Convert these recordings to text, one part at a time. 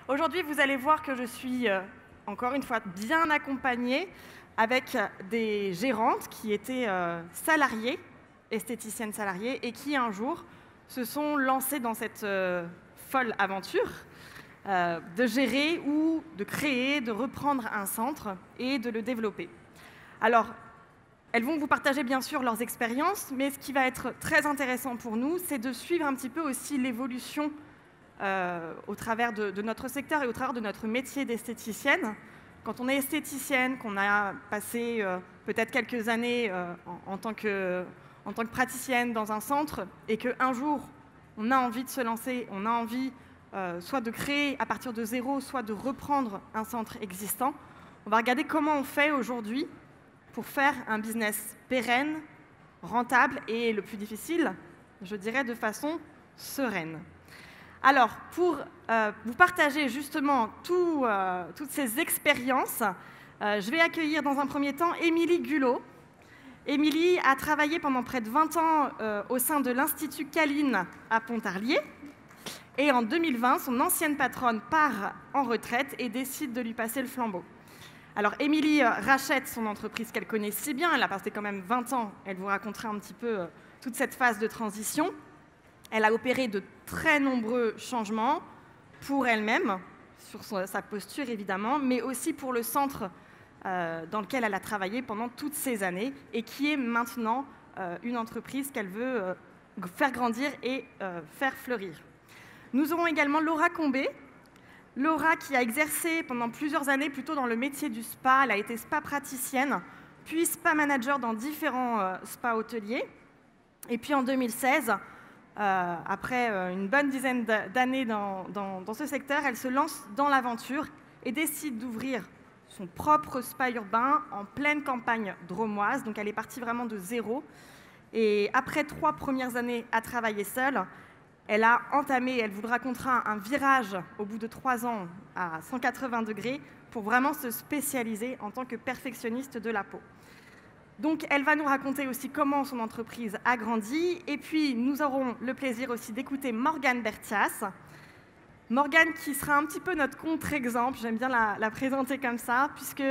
Aujourd'hui, vous allez voir que je suis, encore une fois, bien accompagnée avec des gérantes qui étaient salariées, esthéticiennes salariées, et qui, un jour, se sont lancées dans cette folle aventure de gérer ou de créer, de reprendre un centre et de le développer. Alors, elles vont vous partager bien sûr leurs expériences, mais ce qui va être très intéressant pour nous, c'est de suivre un petit peu aussi l'évolution au travers de notre secteur et au travers de notre métier d'esthéticienne. Quand on est esthéticienne, qu'on a passé peut-être quelques années en tant que praticienne dans un centre et qu'un jour, on a envie de se lancer, on a envie soit de créer à partir de zéro, soit de reprendre un centre existant, on va regarder comment on fait aujourd'hui pour faire un business pérenne, rentable et, le plus difficile, je dirais, de façon sereine. Alors, pour vous partager justement toutes ces expériences, je vais accueillir dans un premier temps Émilie Gulot. Émilie a travaillé pendant près de 20 ans au sein de l'Institut Caline à Pontarlier. Et en 2020, son ancienne patronne part en retraite et décide de lui passer le flambeau. Alors, Émilie rachète son entreprise qu'elle connaît si bien. Elle a passé quand même 20 ans. Elle vous racontera un petit peu toute cette phase de transition. Elle a opéré de très nombreux changements pour elle-même, sur sa posture évidemment, mais aussi pour le centre dans lequel elle a travaillé pendant toutes ces années et qui est maintenant une entreprise qu'elle veut faire grandir et faire fleurir. Nous aurons également Laura Combé. Laura qui a exercé pendant plusieurs années plutôt dans le métier du spa. Elle a été spa praticienne, puis spa manager dans différents spas hôteliers. Et puis en 2016, après une bonne dizaine d'années dans ce secteur, elle se lance dans l'aventure et décide d'ouvrir son propre spa urbain en pleine campagne drômoise. Donc elle est partie vraiment de zéro. Et après 3 premières années à travailler seule, elle a entamé, elle vous le racontera, un virage au bout de 3 ans à 180 degrés pour vraiment se spécialiser en tant que perfectionniste de la peau. Donc, elle va nous raconter aussi comment son entreprise a grandi. Et puis, nous aurons le plaisir aussi d'écouter Morgane Bertias. Morgane qui sera un petit peu notre contre-exemple, j'aime bien la présenter comme ça, puisque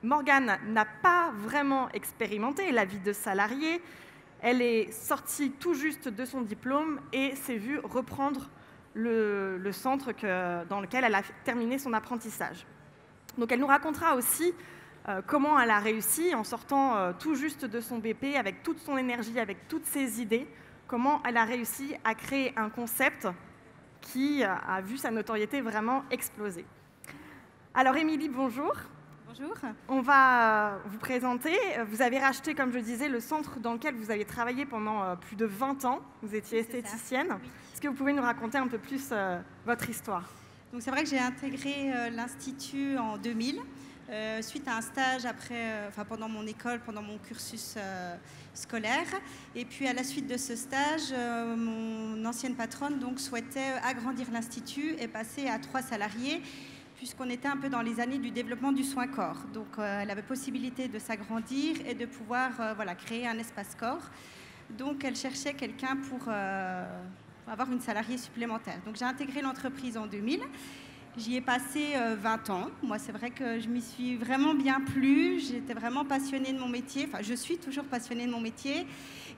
Morgane n'a pas vraiment expérimenté la vie de salarié. Elle est sortie tout juste de son diplôme et s'est vue reprendre le centre dans lequel elle a terminé son apprentissage. Donc elle nous racontera aussi comment elle a réussi en sortant tout juste de son BP, avec toute son énergie, avec toutes ses idées, comment elle a réussi à créer un concept qui a vu sa notoriété vraiment exploser. Alors Émilie, bonjour. Bonjour. On va vous présenter. Vous avez racheté, comme je disais, le centre dans lequel vous avez travaillé pendant plus de 20 ans. Vous étiez esthéticienne. Oui. Est-ce que vous pouvez nous raconter un peu plus votre histoire? Donc c'est vrai que j'ai intégré l'Institut en 2000, suite à un stage pendant mon école, pendant mon cursus scolaire. Et puis à la suite de ce stage, mon ancienne patronne souhaitait agrandir l'Institut et passer à 3 salariés, puisqu'on était un peu dans les années du développement du soin corps. Donc elle avait possibilité de s'agrandir et de pouvoir créer un espace corps. Donc elle cherchait quelqu'un pour avoir une salariée supplémentaire. Donc j'ai intégré l'entreprise en 2000. J'y ai passé 20 ans. Moi, c'est vrai que je m'y suis vraiment bien plu. J'étais vraiment passionnée de mon métier. Enfin, je suis toujours passionnée de mon métier.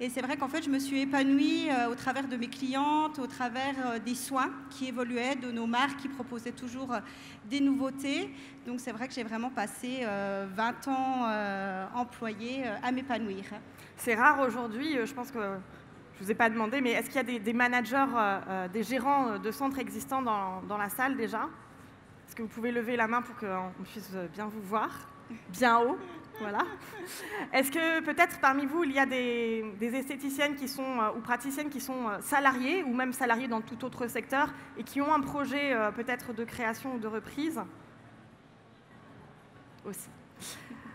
Et c'est vrai qu'en fait, je me suis épanouie au travers de mes clientes, au travers des soins qui évoluaient, de nos marques qui proposaient toujours des nouveautés. Donc, c'est vrai que j'ai vraiment passé 20 ans employée à m'épanouir. C'est rare aujourd'hui, je pense que je ne vous ai pas demandé, mais est-ce qu'il y a des managers, des gérants de centres existants dans la salle déjà? Est-ce que vous pouvez lever la main pour qu'on puisse bien vous voir? Bien haut, voilà. Est-ce que peut-être parmi vous, il y a des esthéticiennes qui sont, ou praticiennes qui sont salariées, ou même salariées dans tout autre secteur, et qui ont un projet peut-être de création ou de reprise? Aussi.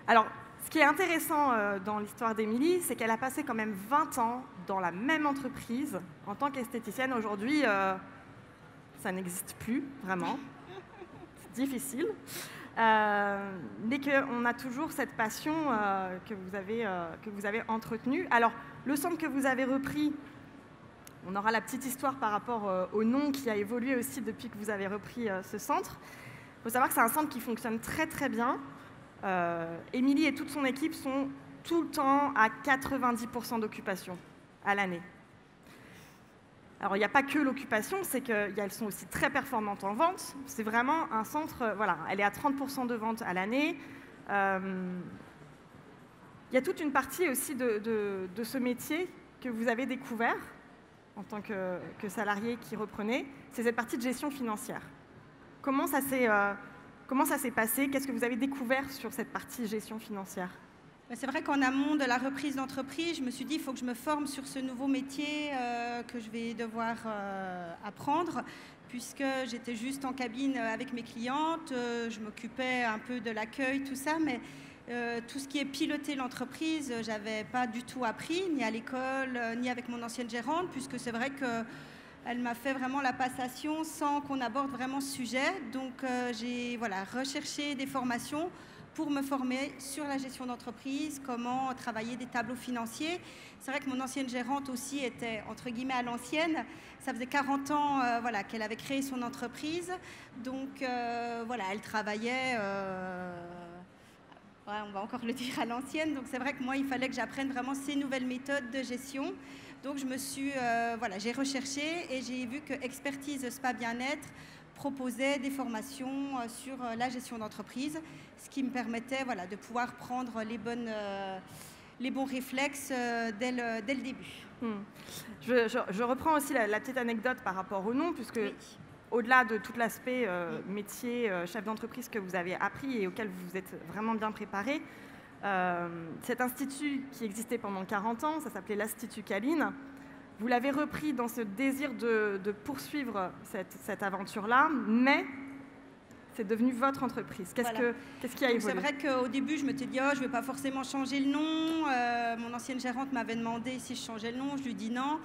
Alors, ce qui est intéressant dans l'histoire d'Émilie, c'est qu'elle a passé quand même 20 ans dans la même entreprise en tant qu'esthéticienne. Aujourd'hui, ça n'existe plus, vraiment. C'est difficile. Mais qu'on a toujours cette passion que vous avez entretenue. Alors, le centre que vous avez repris On aura la petite histoire par rapport au nom qui a évolué aussi depuis que vous avez repris ce centre. Il faut savoir que c'est un centre qui fonctionne très très bien. Émilie et toute son équipe sont tout le temps à 90% d'occupation à l'année. Alors, il n'y a pas que l'occupation, c'est qu'elles sont aussi très performantes en vente. C'est vraiment un centre, voilà, elle est à 30% de vente à l'année. Il y a toute une partie aussi de ce métier que vous avez découvert en tant que salarié qui reprenait, c'est cette partie de gestion financière. Comment ça s'est passé? Qu'est-ce que vous avez découvert sur cette partie gestion financière? C'est vrai qu'en amont de la reprise d'entreprise, je me suis dit il faut que je me forme sur ce nouveau métier que je vais devoir apprendre, puisque j'étais juste en cabine avec mes clientes, je m'occupais un peu de l'accueil, tout ça, mais tout ce qui est piloter l'entreprise, je n'avais pas du tout appris, ni à l'école, ni avec mon ancienne gérante, puisque c'est vrai qu'elle m'a fait vraiment la passation sans qu'on aborde vraiment ce sujet. Donc j'ai recherché des formations pour me former sur la gestion d'entreprise, comment travailler des tableaux financiers. C'est vrai que mon ancienne gérante aussi était, entre guillemets, à l'ancienne. Ça faisait 40 ans qu'elle avait créé son entreprise. Donc, elle travaillait, on va encore le dire, à l'ancienne. Donc, c'est vrai que moi, il fallait que j'apprenne vraiment ces nouvelles méthodes de gestion. Donc, j'ai recherché et j'ai vu que Expertise Spa Bien-être proposait des formations sur la gestion d'entreprise, ce qui me permettait de pouvoir prendre les bons réflexes dès le début. Je reprends aussi la petite anecdote par rapport au nom, puisque oui, au-delà de tout l'aspect métier, chef d'entreprise que vous avez appris et auquel vous vous êtes vraiment bien préparé, cet institut qui existait pendant 40 ans, ça s'appelait l'Institut Caline. Vous l'avez repris dans ce désir de poursuivre cette aventure-là, mais c'est devenu votre entreprise. Qu'est-ce qui a évolué? C'est vrai qu'au début, je me suis dit, je ne vais pas forcément changer le nom. Mon ancienne gérante m'avait demandé si je changeais le nom. Je lui dis non.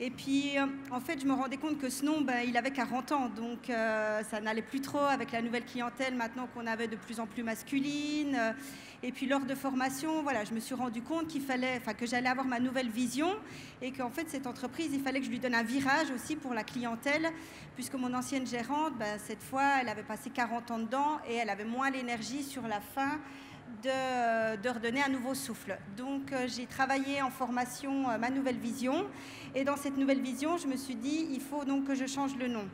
Et puis, en fait, je me rendais compte que ce nom, il avait 40 ans. Donc, ça n'allait plus trop avec la nouvelle clientèle maintenant qu'on avait de plus en plus masculine. Et puis, lors de formation, je me suis rendu compte que j'allais avoir ma nouvelle vision et qu'en fait, cette entreprise, il fallait que je lui donne un virage aussi pour la clientèle, puisque mon ancienne gérante, cette fois, elle avait passé 40 ans dedans et elle avait moins l'énergie sur la fin de redonner un nouveau souffle. Donc, j'ai travaillé en formation ma nouvelle vision. Et dans cette nouvelle vision, je me suis dit, il faut donc que je change le nom.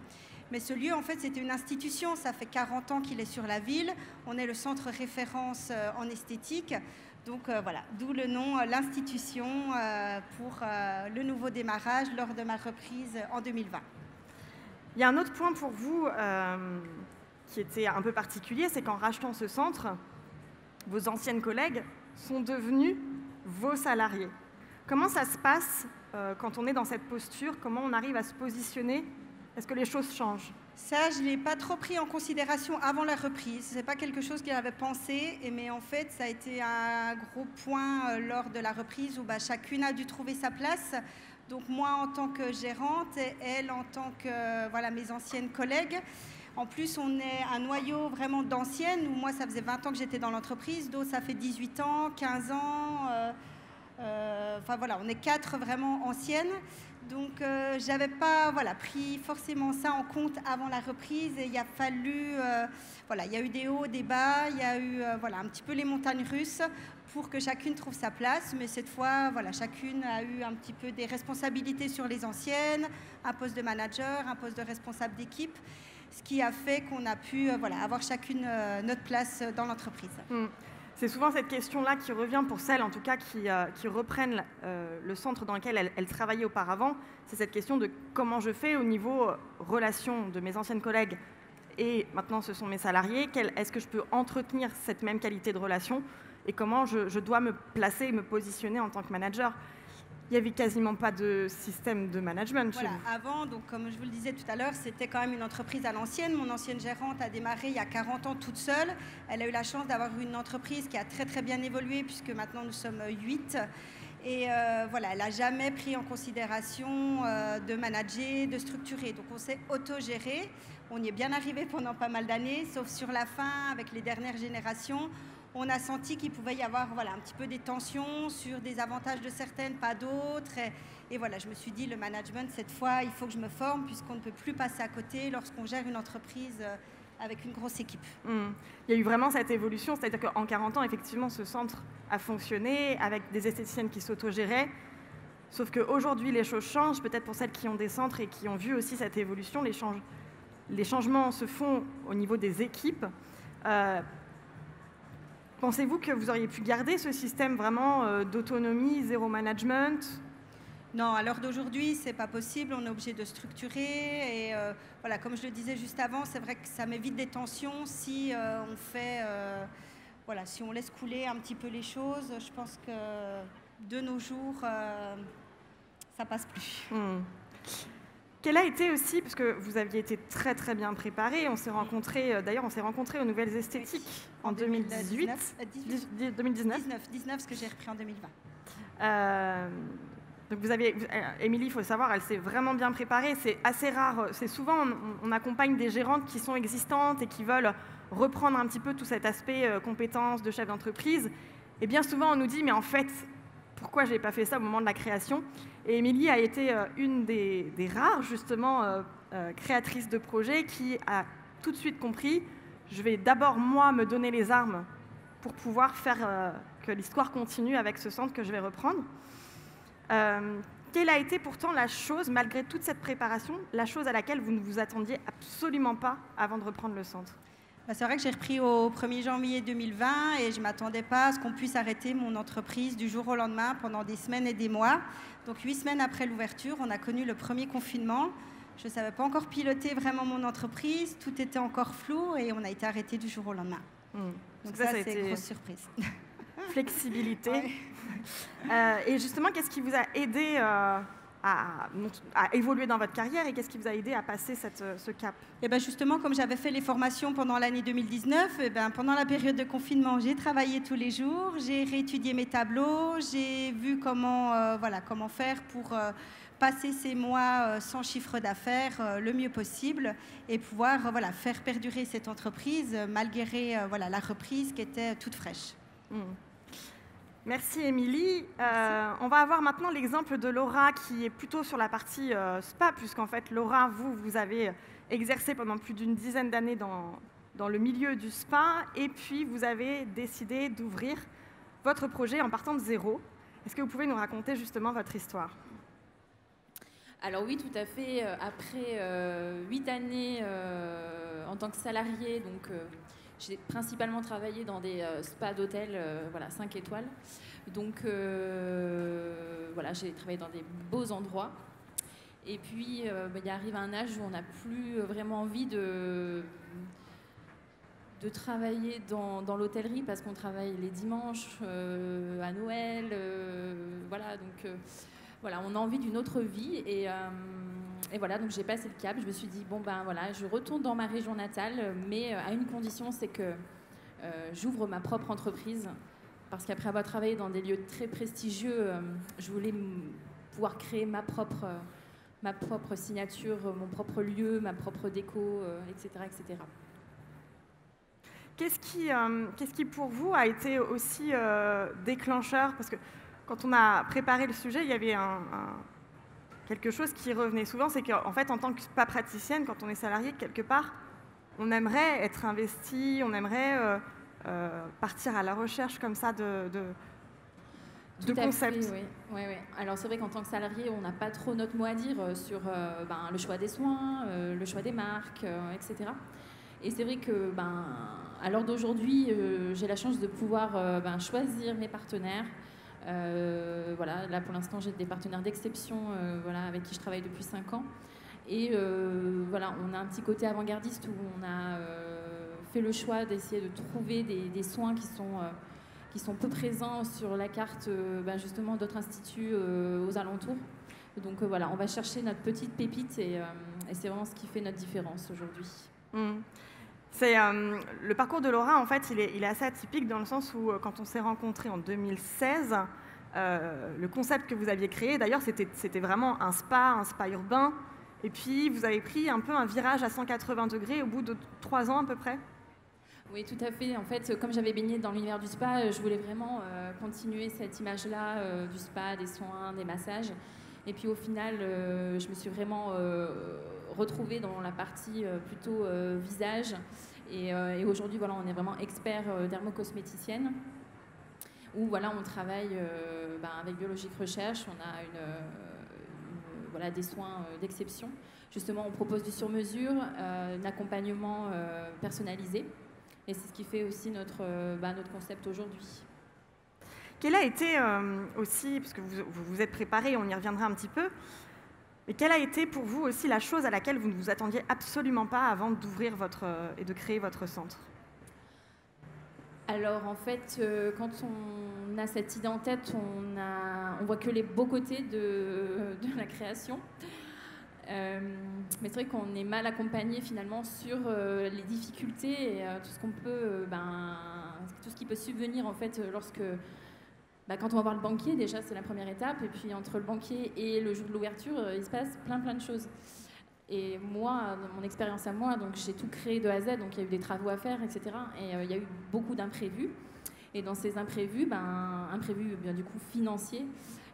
Mais ce lieu, en fait, c'était une institution. Ça fait 40 ans qu'il est sur la ville. On est le centre référence en esthétique. Donc, d'où le nom, l'institution, pour le nouveau démarrage lors de ma reprise en 2020. Il y a un autre point pour vous qui était un peu particulier, c'est qu'en rachetant ce centre, vos anciennes collègues sont devenues vos salariés. Comment ça se passe quand on est dans cette posture? Comment on arrive à se positionner? Est-ce que les choses changent? Ça, je ne l'ai pas trop pris en considération avant la reprise. Ce n'est pas quelque chose que j'avais pensé, mais en fait, ça a été un gros point lors de la reprise où chacune a dû trouver sa place. Donc moi, en tant que gérante, et elle, en tant que mes anciennes collègues. En plus, on est un noyau vraiment d'anciennes, où moi, ça faisait 20 ans que j'étais dans l'entreprise, d'autres, ça fait 18 ans, 15 ans. On est 4 vraiment anciennes. Donc, je n'avais pas pris forcément ça en compte avant la reprise. Et il a fallu, il y a eu des hauts, des bas, il y a eu un petit peu les montagnes russes pour que chacune trouve sa place. Mais cette fois, chacune a eu un petit peu des responsabilités sur les anciennes, un poste de manager, un poste de responsable d'équipe. Ce qui a fait qu'on a pu avoir chacune notre place dans l'entreprise. C'est souvent cette question-là qui revient pour celles, en tout cas, qui reprennent le centre dans lequel elles travaillaient auparavant. C'est cette question de comment je fais au niveau relation de mes anciennes collègues et maintenant ce sont mes salariés. Est-ce que je peux entretenir cette même qualité de relation et comment je dois me placer et me positionner en tant que manager? Il n'y avait quasiment pas de système de management chez vous. Avant, donc, comme je vous le disais tout à l'heure, c'était quand même une entreprise à l'ancienne. Mon ancienne gérante a démarré il y a 40 ans toute seule. Elle a eu la chance d'avoir une entreprise qui a très très bien évolué puisque maintenant nous sommes 8. Et elle n'a jamais pris en considération de manager, de structurer. Donc on s'est autogéré. On y est bien arrivé pendant pas mal d'années, sauf sur la fin avec les dernières générations. on a senti qu'il pouvait y avoir voilà, un petit peu des tensions sur des avantages de certaines, pas d'autres. Et voilà, je me suis dit, le management, cette fois, il faut que je me forme puisqu'on ne peut plus passer à côté lorsqu'on gère une entreprise avec une grosse équipe. Il y a eu vraiment cette évolution, c'est-à-dire qu'en 40 ans, effectivement, ce centre a fonctionné avec des esthéticiennes qui s'autogéraient. Sauf qu'aujourd'hui, les choses changent. Peut-être pour celles qui ont des centres et qui ont vu aussi cette évolution, les changements se font au niveau des équipes. Pensez-vous que vous auriez pu garder ce système vraiment d'autonomie, zéro management ? Non, à l'heure d'aujourd'hui, c'est pas possible. On est obligé de structurer. Et voilà, comme je le disais juste avant, c'est vrai que ça m'évite des tensions si on fait, voilà, si on laisse couler un petit peu les choses. Je pense que de nos jours, ça passe plus. Quel a été aussi, parce que vous aviez été très très bien préparé, on s'est rencontrés, d'ailleurs on s'est rencontrés aux Nouvelles Esthétiques en 2018. 2019, parce que j'ai repris en 2020. Donc Émilie, il faut le savoir, elle s'est vraiment bien préparée. C'est assez rare. C'est souvent, on accompagne des gérantes qui sont existantes et qui veulent reprendre un petit peu tout cet aspect compétences de chef d'entreprise. Et bien souvent, on nous dit, mais en fait, pourquoi je n'ai pas fait ça au moment de la création ? Et Émilie a été une des rares, justement, créatrices de projets qui a tout de suite compris, je vais d'abord, moi, me donner les armes pour pouvoir faire que l'histoire continue avec ce centre que je vais reprendre. Quelle a été pourtant la chose, malgré toute cette préparation, la chose à laquelle vous ne vous attendiez absolument pas avant de reprendre le centre ? C'est vrai que j'ai repris au 1er janvier 2020 et je ne m'attendais pas à ce qu'on puisse arrêter mon entreprise du jour au lendemain pendant des semaines et des mois. Donc 8 semaines après l'ouverture, on a connu le premier confinement. Je ne savais pas encore piloter vraiment mon entreprise, tout était encore flou et on a été arrêté du jour au lendemain. Donc ça c'est une grosse surprise. Flexibilité. Ouais. Et justement, qu'est-ce qui vous a aidé à évoluer dans votre carrière et qu'est-ce qui vous a aidé à passer ce cap ? Et ben justement, comme j'avais fait les formations pendant l'année 2019, et ben pendant la période de confinement, j'ai travaillé tous les jours, j'ai réétudié mes tableaux, j'ai vu comment faire pour passer ces mois sans chiffre d'affaires le mieux possible et pouvoir faire perdurer cette entreprise malgré la reprise qui était toute fraîche. Merci Émilie. On va avoir maintenant l'exemple de Laura qui est plutôt sur la partie spa, puisqu'en fait Laura, vous avez exercé pendant plus d'une dizaine d'années dans le milieu du spa et puis vous avez décidé d'ouvrir votre projet en partant de zéro. Est-ce que vous pouvez nous raconter justement votre histoire ? Alors oui, tout à fait. Après 8 années en tant que salariée, donc j'ai principalement travaillé dans des spas d'hôtels 5 étoiles. Donc j'ai travaillé dans des beaux endroits. Et puis il arrive un âge où on n'a plus vraiment envie de travailler dans l'hôtellerie parce qu'on travaille les dimanches, à Noël. On a envie d'une autre vie. Et donc j'ai passé le cap, je me suis dit, je retourne dans ma région natale, mais à une condition, c'est que j'ouvre ma propre entreprise, parce qu'après avoir travaillé dans des lieux très prestigieux, je voulais pouvoir créer ma propre signature, mon propre lieu, ma propre déco, etc., etc. Qu'est-ce qui pour vous a été aussi déclencheur ? Parce que quand on a préparé le sujet, il y avait quelque chose qui revenait souvent, c'est qu'en fait, en tant que spa praticienne, quand on est salarié, quelque part, on aimerait être investi, on aimerait partir à la recherche comme ça de concepts. Oui. Alors c'est vrai qu'en tant que salarié, on n'a pas trop notre mot à dire sur le choix des soins, le choix des marques, etc. Et c'est vrai que à l'heure d'aujourd'hui, j'ai la chance de pouvoir choisir mes partenaires. Là pour l'instant j'ai des partenaires d'exception avec qui je travaille depuis 5 ans et on a un petit côté avant-gardiste où on a fait le choix d'essayer de trouver des soins qui sont peu présents sur la carte justement d'autres instituts aux alentours. Donc on va chercher notre petite pépite et c'est vraiment ce qui fait notre différence aujourd'hui. C'est le parcours de Laura, en fait, il est assez atypique dans le sens où, quand on s'est rencontrés en 2016, le concept que vous aviez créé, d'ailleurs, c'était vraiment un spa urbain. Et puis, vous avez pris un peu un virage à 180 degrés au bout de 3 ans à peu près. Oui, tout à fait. En fait, comme j'avais baigné dans l'univers du spa, je voulais vraiment continuer cette image-là du spa, des soins, des massages. Et puis au final, je me suis vraiment retrouvée dans la partie plutôt visage. Et aujourd'hui, voilà, on est vraiment expert dermocosméticienne, où voilà, on travaille avec Biologique Recherche. On a voilà, des soins d'exception. Justement, on propose du sur-mesure, un accompagnement personnalisé. Et c'est ce qui fait aussi notre concept aujourd'hui. Quelle a été aussi, puisque vous vous êtes préparé, on y reviendra un petit peu, mais quelle a été pour vous aussi la chose à laquelle vous ne vous attendiez absolument pas avant d'ouvrir et de créer votre centre? Alors en fait, quand on a cette idée en tête, on voit que les beaux côtés de la création. Mais c'est vrai qu'on est mal accompagné finalement sur les difficultés et tout ce qu'on peut, tout ce qui peut subvenir en fait lorsque, quand on va voir le banquier, déjà c'est la première étape, et puis entre le banquier et le jour de l'ouverture, il se passe plein de choses. Et moi, dans mon expérience à moi, donc j'ai tout créé de A à Z, donc il y a eu des travaux à faire, etc. Et il y a eu beaucoup d'imprévus. Et dans ces imprévus, imprévus du coup financiers.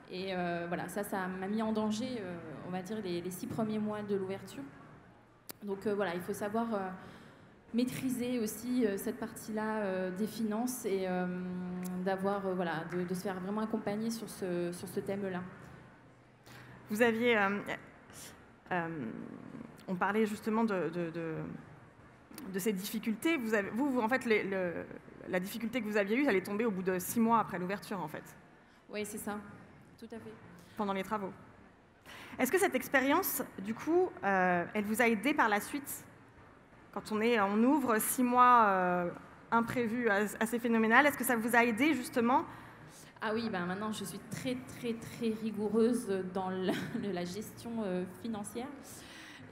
Et voilà, ça m'a mis en danger, on va dire, les 6 premiers mois de l'ouverture. Donc voilà, il faut savoir maîtriser aussi cette partie-là des finances et d'avoir, voilà, de se faire vraiment accompagner sur ce thème-là. Vous aviez... on parlait justement de ces difficultés. En fait, la difficulté que vous aviez eue, elle est tombée au bout de 6 mois après l'ouverture, en fait. Oui, c'est ça. Tout à fait. Pendant les travaux. Est-ce que cette expérience, du coup, elle vous a aidé par la suite? Quand on ouvre 6 mois imprévus, assez phénoménal, est-ce que ça vous a aidé justement? Ah oui, maintenant je suis très très très rigoureuse dans la gestion financière.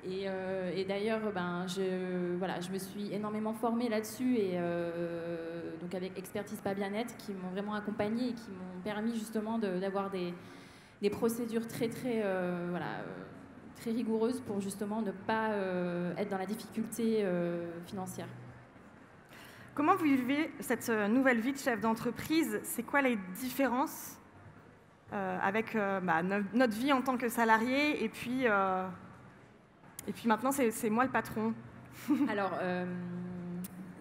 Et d'ailleurs, je me suis énormément formée là-dessus et donc avec Expertise Pas Bien-être qui m'ont vraiment accompagnée et qui m'ont permis justement d'avoir des procédures très très très rigoureuses pour justement ne pas être dans la difficulté financière. Comment vous vivez cette nouvelle vie de chef d'entreprise? C'est quoi les différences avec notre vie en tant que salarié et puis maintenant c'est moi le patron? Alors,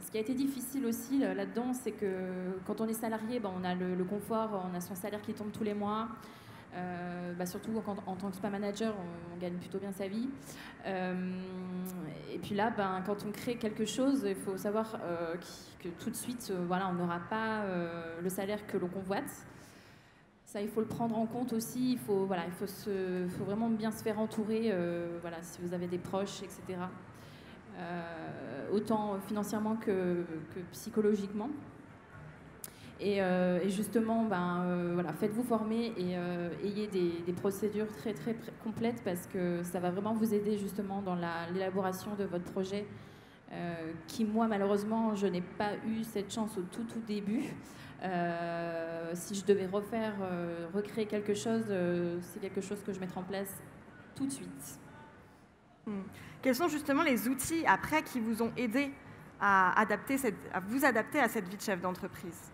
ce qui a été difficile aussi là-dedans, c'est que quand on est salarié, on a le confort, on a son salaire qui tombe tous les mois. Surtout en tant que spa manager, on gagne plutôt bien sa vie. Et puis là, quand on crée quelque chose, il faut savoir que tout de suite, on n'aura pas le salaire que l'on convoite. Ça, il faut le prendre en compte aussi. Il faut vraiment bien se faire entourer, si vous avez des proches, etc. Autant financièrement que psychologiquement. Et justement, faites-vous former et ayez des procédures très très complètes parce que ça va vraiment vous aider justement dans l'élaboration de votre projet. Qui moi malheureusement je n'ai pas eu cette chance au tout début. Si je devais recréer quelque chose, c'est quelque chose que je mettrai en place tout de suite. Quels sont justement les outils après qui vous ont aidé à vous adapter à cette vie de chef d'entreprise?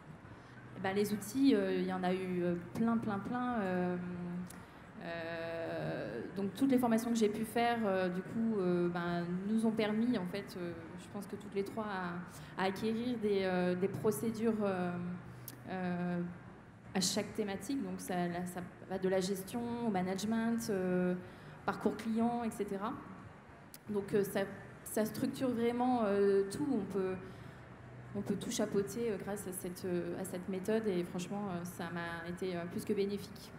Les outils, il y en a eu plein. Donc toutes les formations que j'ai pu faire, nous ont permis, en fait, je pense que toutes les trois, à acquérir des procédures à chaque thématique. Donc ça va de la gestion au management, parcours client, etc. Donc ça structure vraiment tout. On peut tout chapeauter grâce à cette méthode et franchement, ça m'a été plus que bénéfique.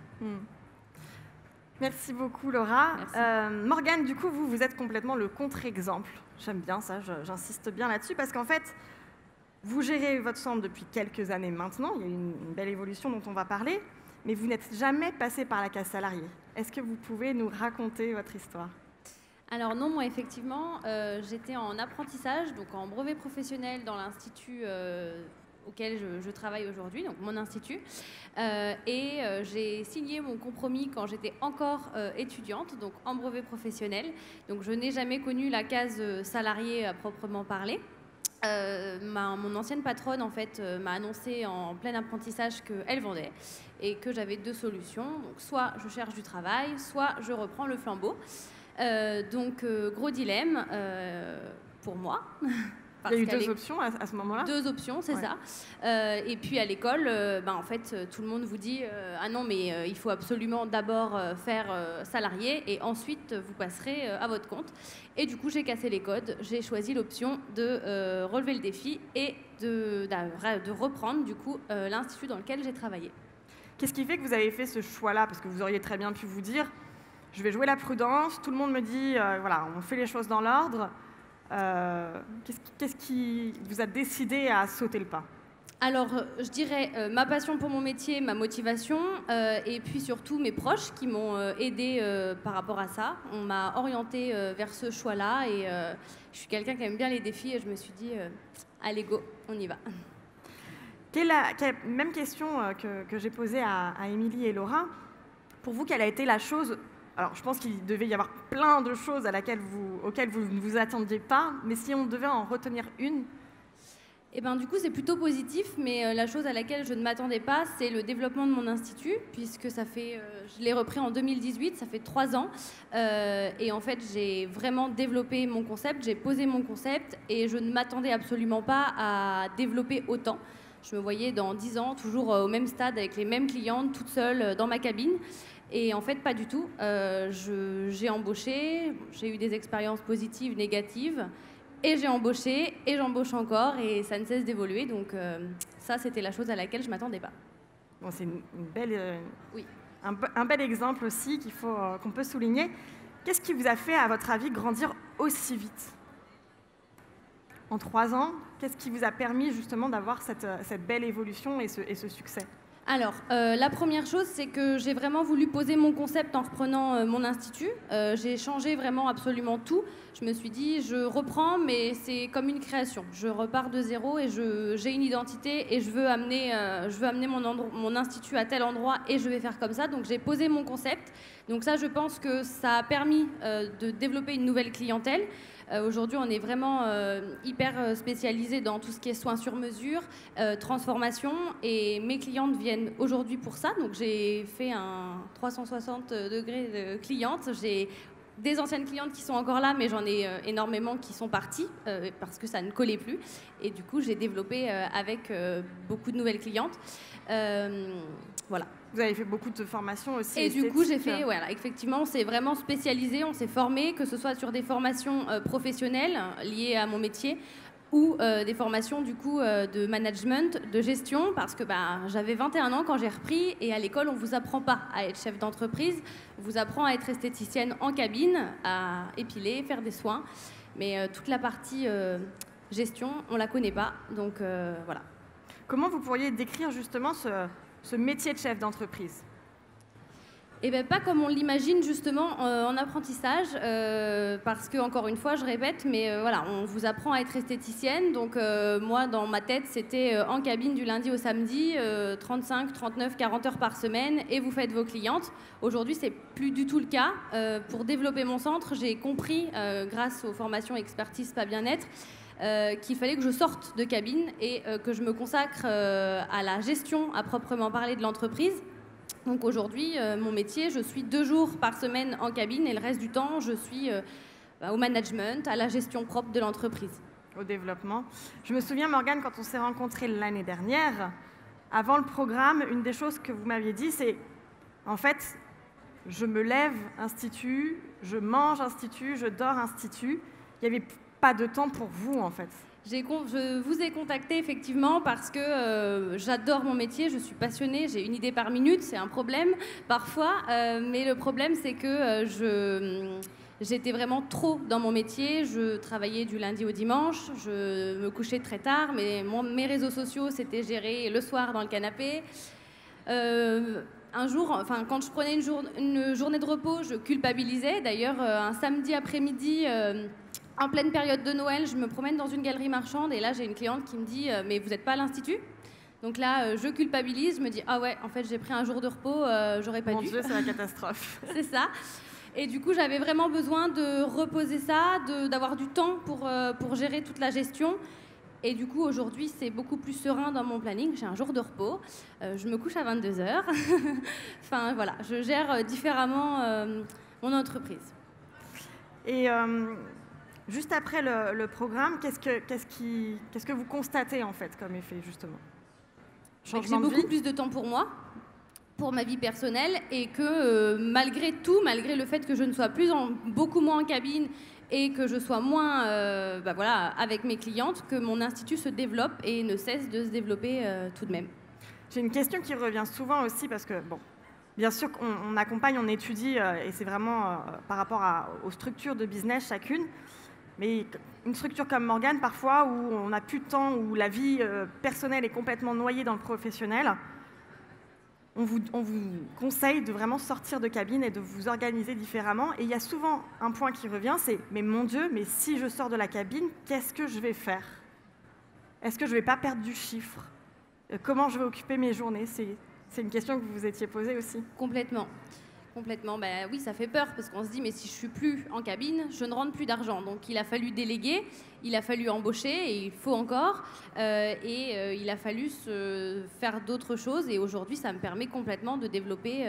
Merci beaucoup, Laura. Merci. Morgane, du coup, vous êtes complètement le contre-exemple. J'aime bien ça, j'insiste bien là-dessus parce qu'en fait, vous gérez votre centre depuis quelques années maintenant. Il y a une belle évolution dont on va parler, mais vous n'êtes jamais passé par la case salarié. Est-ce que vous pouvez nous raconter votre histoire? Alors non, moi effectivement, j'étais en apprentissage, donc en brevet professionnel dans l'institut auquel je travaille aujourd'hui, donc mon institut. J'ai signé mon compromis quand j'étais encore étudiante, donc en brevet professionnel. Donc je n'ai jamais connu la case salarié à proprement parler. mon ancienne patronne en fait m'a annoncé en plein apprentissage qu'elle vendait et que j'avais 2 solutions. Donc soit je cherche du travail, soit je reprends le flambeau. Donc gros dilemme pour moi. Il y a eu 2 options à ce moment-là? 2 options, c'est ça. Et puis à l'école, en fait, tout le monde vous dit ah non, mais il faut absolument d'abord faire salarié et ensuite vous passerez à votre compte. Et du coup, j'ai cassé les codes. J'ai choisi l'option de relever le défi et de reprendre du coup l'institut dans lequel j'ai travaillé. Qu'est-ce qui fait que vous avez fait ce choix-là? Parce que vous auriez très bien pu vous dire, je vais jouer la prudence, tout le monde me dit, voilà, on fait les choses dans l'ordre. Qu'est-ce qui vous a décidé à sauter le pas? Alors, je dirais ma passion pour mon métier, ma motivation, et puis surtout mes proches qui m'ont aidée par rapport à ça. On m'a orientée vers ce choix-là et je suis quelqu'un qui aime bien les défis et je me suis dit, allez go, on y va. Même question que j'ai posée à Émilie et Laura. Pour vous, quelle a été la chose... Alors, je pense qu'il devait y avoir plein de choses auxquelles vous ne vous attendiez pas, mais si on devait en retenir une... Eh ben, du coup, c'est plutôt positif, mais la chose à laquelle je ne m'attendais pas, c'est le développement de mon institut, puisque ça fait, je l'ai repris en 2018, ça fait 3 ans, et en fait, j'ai vraiment développé mon concept, j'ai posé mon concept, et je ne m'attendais absolument pas à développer autant. Je me voyais dans 10 ans, toujours au même stade, avec les mêmes clientes, toute seule, dans ma cabine. Et en fait, pas du tout. J'ai embauché, j'ai eu des expériences positives, négatives, et j'ai embauché, et j'embauche encore, et ça ne cesse d'évoluer. Donc ça, c'était la chose à laquelle je ne m'attendais pas. Bon, c'est une belle, oui. un bel exemple aussi qu'on peut souligner. Qu'est-ce qui vous a fait, à votre avis, grandir aussi vite? En 3 ans, qu'est-ce qui vous a permis justement d'avoir cette belle évolution et ce succès? Alors, la première chose, c'est que j'ai vraiment voulu poser mon concept en reprenant mon institut. J'ai changé vraiment absolument tout. Je me suis dit, je reprends, mais c'est comme une création. Je repars de zéro et j'ai une identité et je veux amener mon institut à tel endroit et je vais faire comme ça. Donc, j'ai posé mon concept. Donc ça, je pense que ça a permis de développer une nouvelle clientèle. Aujourd'hui, on est vraiment hyper spécialisé dans tout ce qui est soins sur mesure, transformation, et mes clientes viennent aujourd'hui pour ça. Donc j'ai fait un 360 degrés de clientes. J'ai des anciennes clientes qui sont encore là, mais j'en ai énormément qui sont parties parce que ça ne collait plus. Et du coup, j'ai développé avec beaucoup de nouvelles clientes. Voilà. Vous avez fait beaucoup de formations aussi. Et du coup, j'ai fait, voilà, effectivement, on s'est vraiment spécialisé, on s'est formé, que ce soit sur des formations professionnelles liées à mon métier ou des formations du coup de management, de gestion, parce que j'avais 21 ans quand j'ai repris et à l'école, on ne vous apprend pas à être chef d'entreprise, on vous apprend à être esthéticienne en cabine, à épiler, faire des soins, mais toute la partie gestion, on ne la connaît pas, donc voilà. Comment vous pourriez décrire justement ce métier de chef d'entreprise? Eh bien, pas comme on l'imagine justement en apprentissage, parce que, encore une fois, je répète, mais voilà, on vous apprend à être esthéticienne. Donc, moi, dans ma tête, c'était en cabine du lundi au samedi, 35, 39, 40 heures par semaine, et vous faites vos clientes. Aujourd'hui, c'est plus du tout le cas. Pour développer mon centre, j'ai compris, grâce aux formations expertise pas bien-être, qu'il fallait que je sorte de cabine et que je me consacre à la gestion à proprement parler de l'entreprise. Donc aujourd'hui, mon métier, je suis 2 jours par semaine en cabine et le reste du temps, je suis au management, à la gestion propre de l'entreprise. Au développement. Je me souviens, Morgane, quand on s'est rencontrés l'année dernière, avant le programme, une des choses que vous m'aviez dit, c'est en fait, je me lève institut, je mange institut, je dors institut. Il n'y avait pas de temps pour vous, en fait. Je vous ai contacté effectivement parce que j'adore mon métier, je suis passionnée, j'ai une idée par minute, c'est un problème parfois, mais le problème c'est que j'étais vraiment trop dans mon métier, je travaillais du lundi au dimanche, je me couchais très tard, mais mes réseaux sociaux c'était géré le soir dans le canapé. Un jour, enfin, quand je prenais une journée de repos, je culpabilisais. D'ailleurs, un samedi après-midi, en pleine période de Noël, je me promène dans une galerie marchande et là, j'ai une cliente qui me dit « Mais vous n'êtes pas à l'Institut ?» Donc là, je culpabilise, je me dis « Ah ouais, en fait, j'ai pris un jour de repos, j'aurais pas dû. » Mon Dieu, c'est la catastrophe. C'est ça. Et du coup, j'avais vraiment besoin de reposer ça, d'avoir du temps pour gérer toute la gestion. Et du coup, aujourd'hui, c'est beaucoup plus serein dans mon planning. J'ai un jour de repos. Je me couche à 22 h. Enfin, voilà, je gère différemment mon entreprise. Et juste après le programme, qu'est-ce que vous constatez en fait comme effet justement? Changement de vie. J'ai beaucoup plus de temps pour moi, pour ma vie personnelle, et que malgré tout, malgré le fait que je ne sois beaucoup moins en cabine et que je sois moins voilà, avec mes clientes, que mon institut se développe et ne cesse de se développer tout de même. J'ai une question qui revient souvent aussi parce que, bon, bien sûr qu'on accompagne, on étudie, et c'est vraiment par rapport aux structures de business chacune, mais une structure comme Morgane, parfois, où on n'a plus de temps, où la vie personnelle est complètement noyée dans le professionnel, on vous conseille de vraiment sortir de cabine et de vous organiser différemment. Et il y a souvent un point qui revient, c'est « mais mon Dieu, mais si je sors de la cabine, qu'est-ce que je vais faire? Est-ce que je ne vais pas perdre du chiffre? Comment je vais occuper mes journées ?» C'est une question que vous vous étiez posée aussi. Complètement. Complètement. Ben oui, ça fait peur parce qu'on se dit mais si je suis plus en cabine, je ne rentre plus d'argent. Donc il a fallu déléguer, il a fallu embaucher et il faut encore. Il a fallu se faire d'autres choses et aujourd'hui ça me permet complètement de développer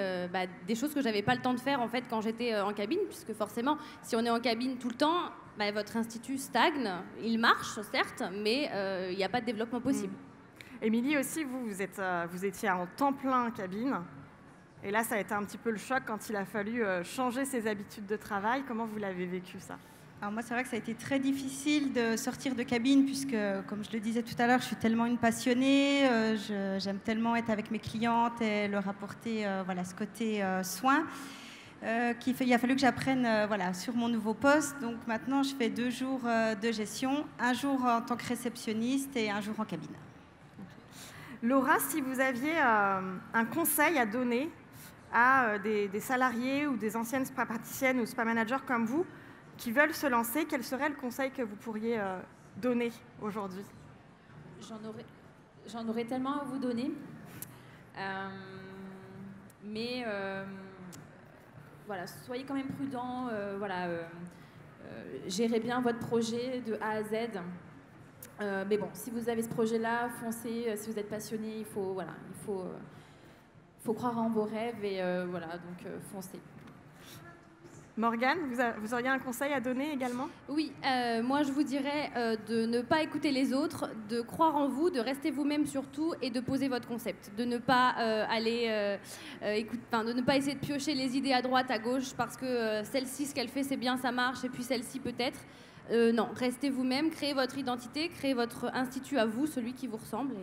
des choses que j'avais pas le temps de faire en fait quand j'étais en cabine, puisque forcément si on est en cabine tout le temps, votre institut stagne. Il marche certes, mais il n'y a pas de développement possible. Émilie aussi, vous étiez en temps plein cabine. Et là, ça a été un petit peu le choc quand il a fallu changer ses habitudes de travail. Comment vous l'avez vécu, ça? Alors moi, c'est vrai que ça a été très difficile de sortir de cabine puisque, comme je le disais tout à l'heure, je suis tellement une passionnée. J'aime tellement être avec mes clientes et leur apporter voilà, ce côté soin. Il a fallu que j'apprenne voilà, sur mon nouveau poste. Donc maintenant, je fais 2 jours de gestion, 1 jour en tant que réceptionniste et 1 jour en cabine. Laura, si vous aviez un conseil à donner à des salariés ou des anciennes spa praticiennes ou spa managers comme vous qui veulent se lancer, quel serait le conseil que vous pourriez donner aujourd'hui? J'en aurais tellement à vous donner. Mais voilà, soyez quand même prudents. Gérez bien votre projet de A à Z. Mais bon, si vous avez ce projet-là, foncez. Si vous êtes passionné, il faut croire en vos rêves et foncez. Morgane, vous auriez un conseil à donner également? Oui, moi je vous dirais de ne pas écouter les autres, de croire en vous, de rester vous-même surtout et de poser votre concept, de ne pas de ne pas essayer de piocher les idées à droite, à gauche, parce que celle-ci, ce qu'elle fait, c'est bien, ça marche, et puis celle-ci peut-être. Non, restez vous-même, créez votre identité, créez votre institut à vous, celui qui vous ressemble,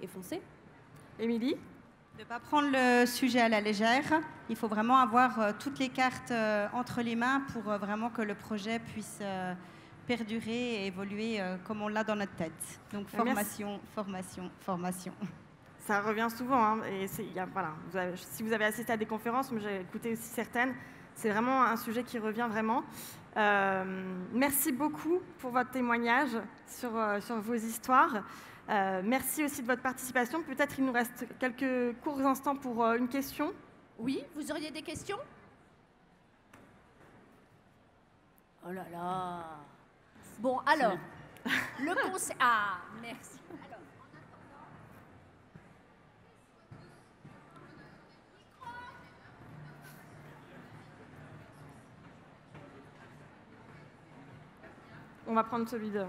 et foncez. Émilie? De ne pas prendre le sujet à la légère. Il faut vraiment avoir toutes les cartes entre les mains pour vraiment que le projet puisse perdurer et évoluer comme on l'a dans notre tête. Donc formation, formation, formation. Ça revient souvent. Hein, et voilà, si vous avez assisté à des conférences, mais j'ai écouté aussi certaines, c'est vraiment un sujet qui revient vraiment. Merci beaucoup pour votre témoignage sur vos histoires. Merci aussi de votre participation. Peut-être il nous reste quelques courts instants pour une question. Oui, vous auriez des questions? Oh là là. Bon, alors, le conseil... Ah, merci. Alors, on va prendre celui de...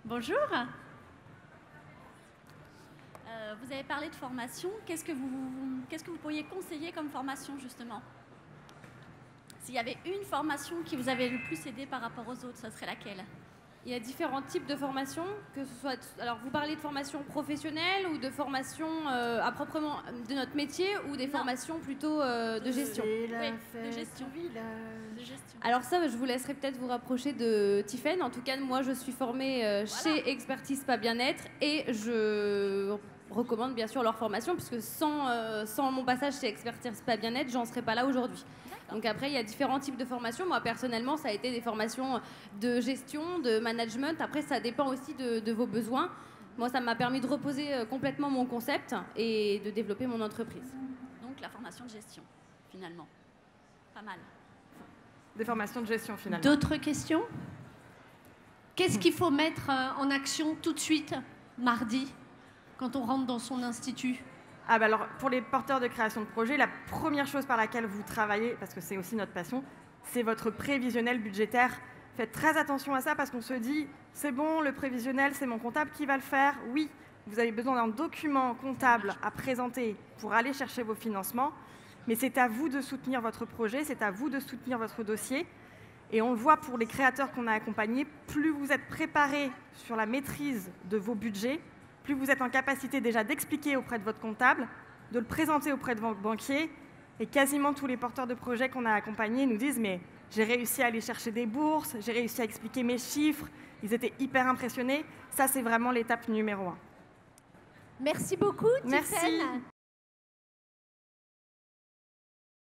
Bonjour. Vous avez parlé de formation. Qu'est-ce que vous pourriez conseiller comme formation, justement? S'il y avait une formation qui vous avait le plus aidé par rapport aux autres, ça serait laquelle? Il y a différents types de formations, que ce soit... Alors, vous parlez de formation professionnelle ou de formation à proprement de notre métier ou des formations plutôt de gestion? Oui, de gestion. Alors ça, je vous laisserai peut-être vous rapprocher de Tiffaine. En tout cas, moi, je suis formée chez Expertise Spa Bien-être et je recommande bien sûr leur formation puisque sans mon passage chez Expertise Spa Bien-être, j'en serais pas là aujourd'hui. Donc après, il y a différents types de formations. Moi, personnellement, ça a été des formations de gestion, de management. Après, ça dépend aussi de vos besoins. Moi, ça m'a permis de reposer complètement mon concept et de développer mon entreprise. Donc la formation de gestion, finalement. Pas mal. Des formations de gestion, finalement. d'autres questions? Qu'est-ce qu'il faut mettre en action tout de suite, mardi, quand on rentre dans son institut? Alors, pour les porteurs de création de projet, la première chose par laquelle vous travaillez, parce que c'est aussi notre passion, c'est votre prévisionnel budgétaire. Faites très attention à ça parce qu'on se dit, c'est bon, le prévisionnel, c'est mon comptable qui va le faire. Oui, vous avez besoin d'un document comptable à présenter pour aller chercher vos financements, mais c'est à vous de soutenir votre projet, c'est à vous de soutenir votre dossier. Et on le voit pour les créateurs qu'on a accompagnés, plus vous êtes préparés sur la maîtrise de vos budgets, plus vous êtes en capacité déjà d'expliquer auprès de votre comptable, de le présenter auprès de votre banquier. Et quasiment tous les porteurs de projets qu'on a accompagnés nous disent « mais j'ai réussi à aller chercher des bourses, j'ai réussi à expliquer mes chiffres ». Ils étaient hyper impressionnés. Ça, c'est vraiment l'étape numéro 1. Merci beaucoup, Tiffaine. Merci.